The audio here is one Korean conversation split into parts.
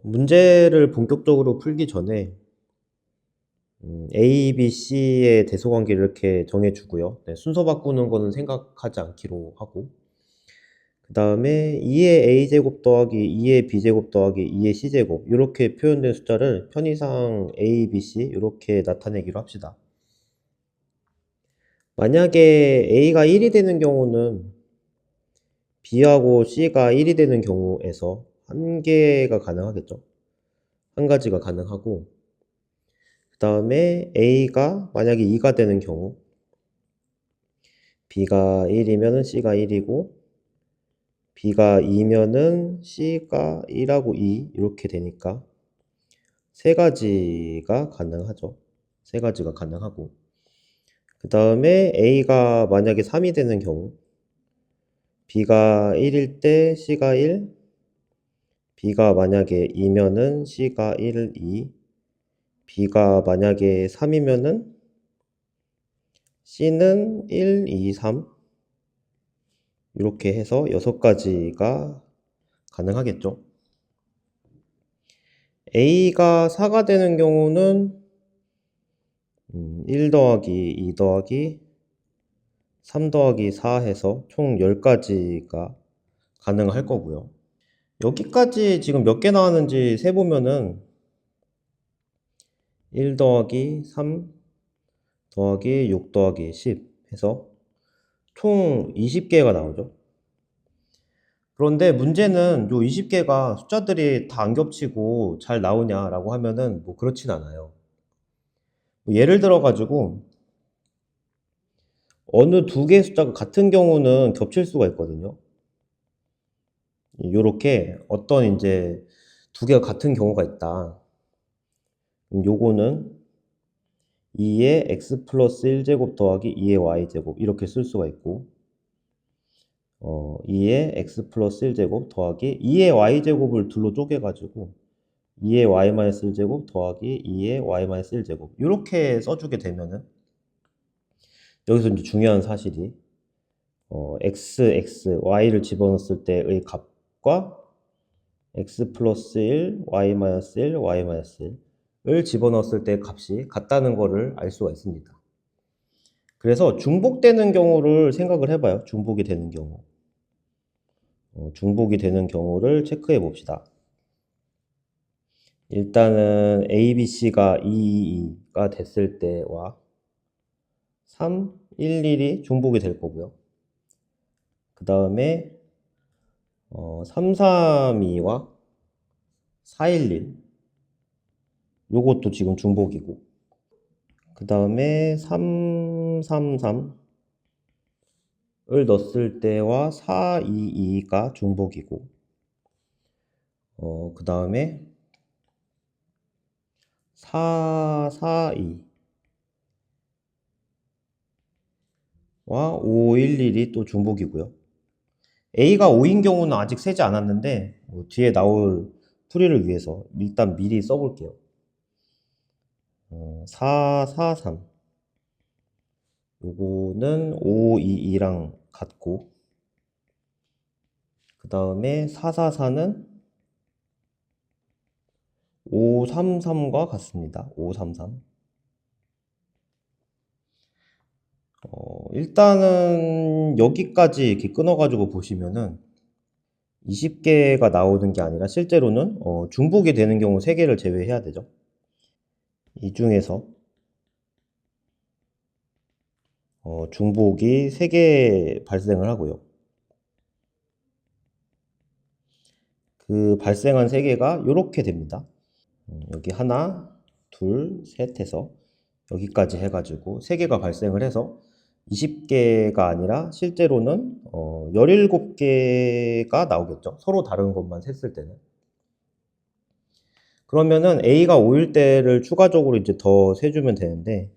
문제를 본격적으로 풀기 전에 A, B, C의 대소관계를 이렇게 정해주고요. 네, 순서 바꾸는 거는 생각하지 않기로 하고, 그 다음에 2의 A제곱 더하기 2의 B제곱 더하기 2의 C제곱 이렇게 표현된 숫자를 편의상 A, B, C 이렇게 나타내기로 합시다. 만약에 A가 1이 되는 경우는 B하고 C가 1이 되는 경우에서 한 개가 가능하겠죠. 한 가지가 가능하고, 그 다음에 A가 만약에 2가 되는 경우 B가 1이면은 C가 1이고 B가 2면은 C가 1하고 2 이렇게 되니까 세 가지가 가능하죠. 세 가지가 가능하고, 그 다음에 A가 만약에 3이 되는 경우 B가 1일 때 C가 1, B가 만약에 2면은 C가 1, 2, B가 만약에 3이면은 C는 1, 2, 3 이렇게 해서 6가지가 가능하겠죠. A가 4가 되는 경우는 1 더하기 2 더하기 3 더하기 4 해서 총 10가지가 가능할 거고요. 여기까지 지금 몇 개 나왔는지 세보면은 1 더하기 3 더하기 6 더하기 10 해서 총 20개가 나오죠. 그런데 문제는 요 20개가 숫자들이 다 안 겹치고 잘 나오냐라고 하면은 뭐 그렇진 않아요. 예를 들어 가지고 어느 두 개의 숫자가 같은 경우는 겹칠 수가 있거든요. 요렇게 어떤 이제 두 개가 같은 경우가 있다. 그럼 요거는 2의 x 플러스 1제곱 더하기 2의 y제곱 이렇게 쓸 수가 있고 2의 x 플러스 1제곱 더하기 2의 y제곱을 둘로 쪼개가지고 2의 y 마이너스 1제곱 더하기 2의 y 마이너스 1제곱 이렇게 써주게 되면은 여기서 이제 중요한 사실이 x, y를 집어넣었을 때의 값과 x 플러스 1, y 마이너스 1, y 마이너스 1을 집어넣었을 때 값이 같다는 거를 알 수가 있습니다. 그래서 중복되는 경우를 생각을 해봐요. 중복이 되는 경우. 중복이 되는 경우를 체크해 봅시다. 일단은 A, B, C가 2, 2, 2가 됐을 때와 3, 1, 1이 중복이 될 거고요. 그 다음에 3, 3, 2와 4, 1, 1 요것도 지금 중복이고 그 다음에 3, 3, 3을 넣었을 때와 4, 2, 2가 중복이고 그 다음에 4, 4, 2와 5, 1, 1이 또 중복이고요. A가 5인 경우는 아직 세지 않았는데 뒤에 나올 풀이를 위해서 일단 미리 써볼게요. 4, 4, 3 요거는 5, 2, 2랑 같고 그 다음에 4, 4, 4는 5, 3, 3과 같습니다. 5, 3, 3 일단은 여기까지 이렇게 끊어가지고 보시면은 20개가 나오는 게 아니라 실제로는 중복이 되는 경우 3개를 제외해야 되죠. 이 중에서 중복이 3개 발생을 하고요. 그 발생한 3개가 이렇게 됩니다. 여기 하나, 둘, 셋 해서 여기까지 해가지고 3개가 발생을 해서 20개가 아니라 실제로는 17개가 나오겠죠. 서로 다른 것만 셌을 때는. 그러면은 A가 5일 때를 추가적으로 이제 더 세주면 되는데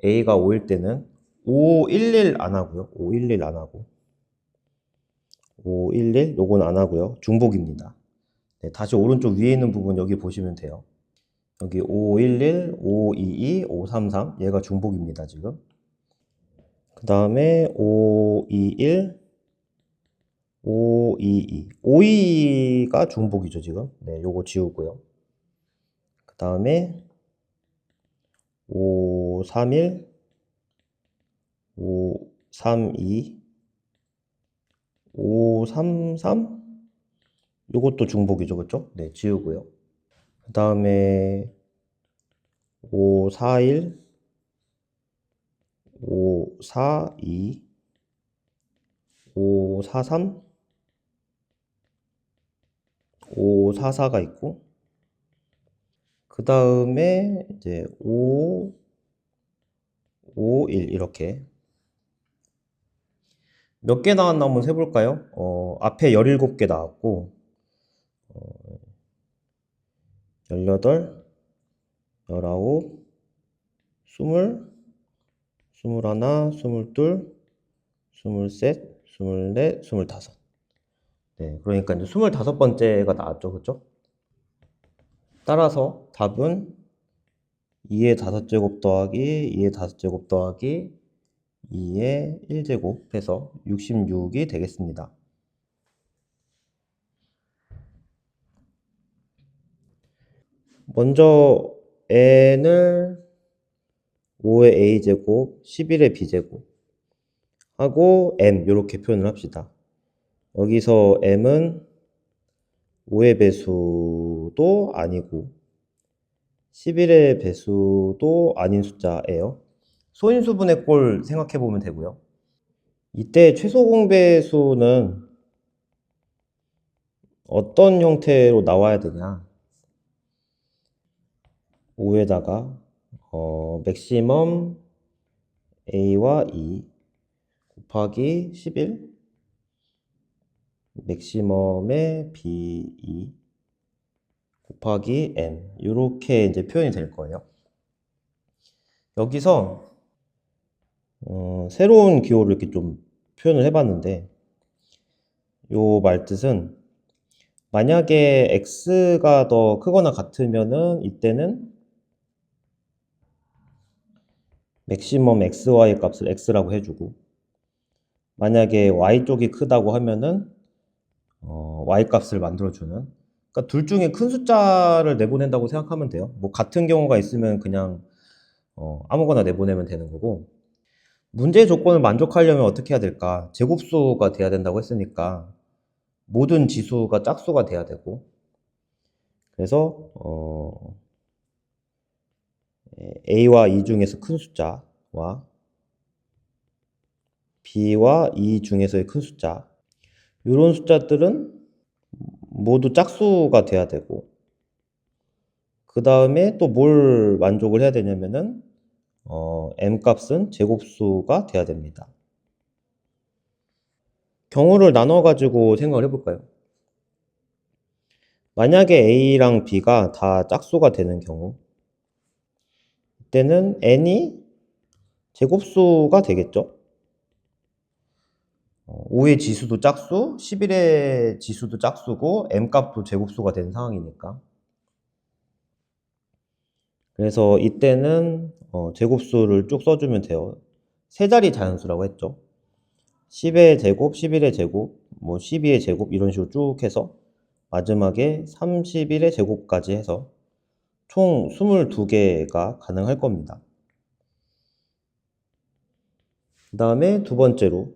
A가 5일 때는 511 안 하고요. 511 안 하고 511 요건 안 하고요. 중복입니다. 네, 다시 오른쪽 위에 있는 부분 여기 보시면 돼요. 여기 511, 522, 533 얘가 중복입니다. 지금 그 다음에 521, 522. 522가 중복이죠, 지금. 네, 요거 지우고요. 그 다음에 531, 532, 533. 요것도 중복이죠, 그쵸? 네, 지우고요. 그 다음에 541, 542, 543, 544가 있고, 그 다음에 이제 5, 5, 1 이렇게 몇 개 나왔나 한번 세볼까요? 앞에 17개 나왔고 18, 19, 20, 21, 22, 23, 24, 25. 네, 그러니까 이제 25번째가 나왔죠, 그죠? 따라서 답은 2의 5제곱 더하기 2의 5제곱 더하기 2의 1제곱 해서 66이 되겠습니다. 먼저 n을 5의 a제곱, 11의 b제곱 하고 m 이렇게 표현을 합시다. 여기서 m은 5의 배수도 아니고 11의 배수도 아닌 숫자예요. 소인수분의 꼴 생각해 보면 되고요. 이때 최소 공배수는 어떤 형태로 나와야 되냐? 5에다가 맥시멈 a와 2 곱하기 11 맥시멈의 b2 곱하기 m 이렇게 이제 표현이 될 거예요. 여기서 새로운 기호를 이렇게 좀 표현을 해봤는데 요 말뜻은 만약에 x가 더 크거나 같으면은 이때는 맥시멈 xy 값을 x라고 해주고 만약에 y 쪽이 크다고 하면은 y 값을 만들어주는 그러니까 둘 중에 큰 숫자를 내보낸다고 생각하면 돼요. 뭐 같은 경우가 있으면 그냥 아무거나 내보내면 되는 거고 문제 조건을 만족하려면 어떻게 해야 될까? 제곱수가 돼야 된다고 했으니까 모든 지수가 짝수가 돼야 되고 그래서 a와 2 중에서 큰 숫자와 b와 2 중에서의 큰 숫자 이런 숫자들은 모두 짝수가 돼야 되고 그 다음에 또 뭘 만족을 해야 되냐면은 m 값은 제곱수가 돼야 됩니다. 경우를 나눠 가지고 생각을 해볼까요? 만약에 a랑 b가 다 짝수가 되는 경우 이때는 n이 제곱수가 되겠죠? 5의 지수도 짝수, 11의 지수도 짝수고 m값도 제곱수가 된 상황이니까 그래서 이때는 제곱수를 쭉 써주면 돼요. 세 자리 자연수라고 했죠. 10의 제곱, 11의 제곱, 뭐 12의 제곱 이런 식으로 쭉 해서 마지막에 31의 제곱까지 해서 총 22개가 가능할 겁니다. 그 다음에 두 번째로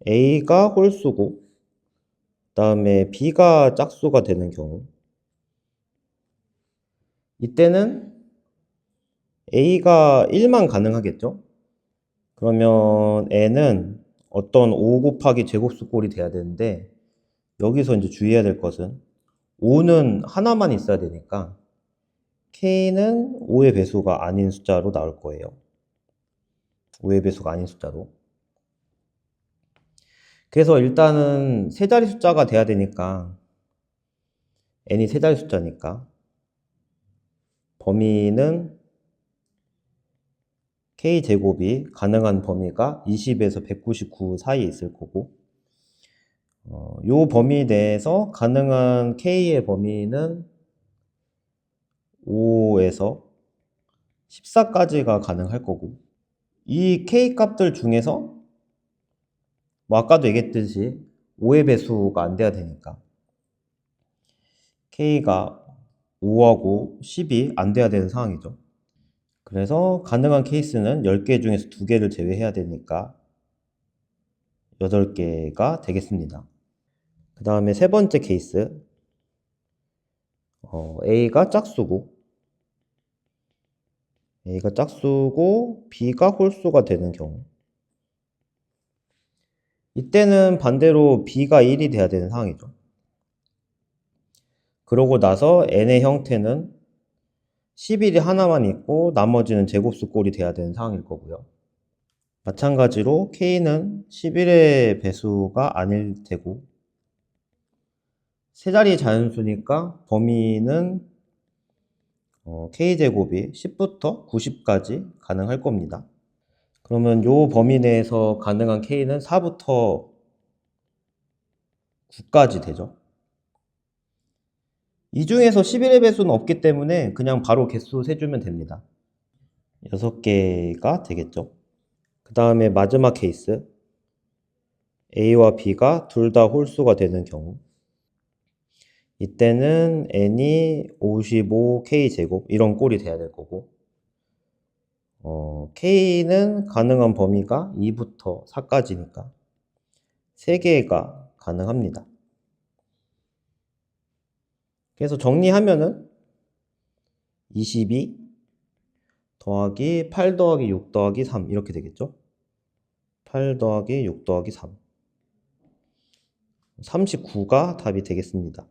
A가 홀수고 그 다음에 B가 짝수가 되는 경우 이때는 A가 1만 가능하겠죠? 그러면 N은 어떤 5 곱하기 제곱수 꼴이 돼야 되는데 여기서 이제 주의해야 될 것은 5는 하나만 있어야 되니까 K는 5의 배수가 아닌 숫자로 나올 거예요. 5의 배수가 아닌 숫자로. 그래서 일단은 세 자리 숫자가 돼야 되니까 n이 세 자리 숫자니까 범위는 k제곱이 가능한 범위가 20에서 199 사이에 있을 거고 요 범위 내에서 가능한 k의 범위는 5에서 14까지가 가능할 거고 이 k 값들 중에서 뭐 아까도 얘기했듯이 5의 배수가 안 돼야 되니까 K가 5하고 10이 안 돼야 되는 상황이죠. 그래서 가능한 케이스는 10개 중에서 2개를 제외해야 되니까 8개가 되겠습니다. 그 다음에 세 번째 케이스, A가 짝수고 B가 홀수가 되는 경우, 이때는 반대로 B가 1이 돼야 되는 상황이죠. 그러고 나서 N의 형태는 11이 하나만 있고 나머지는 제곱수 꼴이 돼야 되는 상황일 거고요. 마찬가지로 K는 11의 배수가 아닐 테고 세 자리 자연수니까 범위는 K제곱이 10부터 90까지 가능할 겁니다. 그러면 이 범위 내에서 가능한 K는 4부터 9까지 되죠. 이 중에서 11의 배수는 없기 때문에 그냥 바로 개수 세주면 됩니다. 6개가 되겠죠. 그 다음에 마지막 케이스, A와 B가 둘 다 홀수가 되는 경우, 이때는 n이 55k제곱 이런 꼴이 돼야 될 거고, k는 가능한 범위가 2부터 4까지니까 3개가 가능합니다. 그래서 정리하면은 22 더하기 8 더하기 6 더하기 3 이렇게 되겠죠. 8 더하기 6 더하기 3 39가 답이 되겠습니다.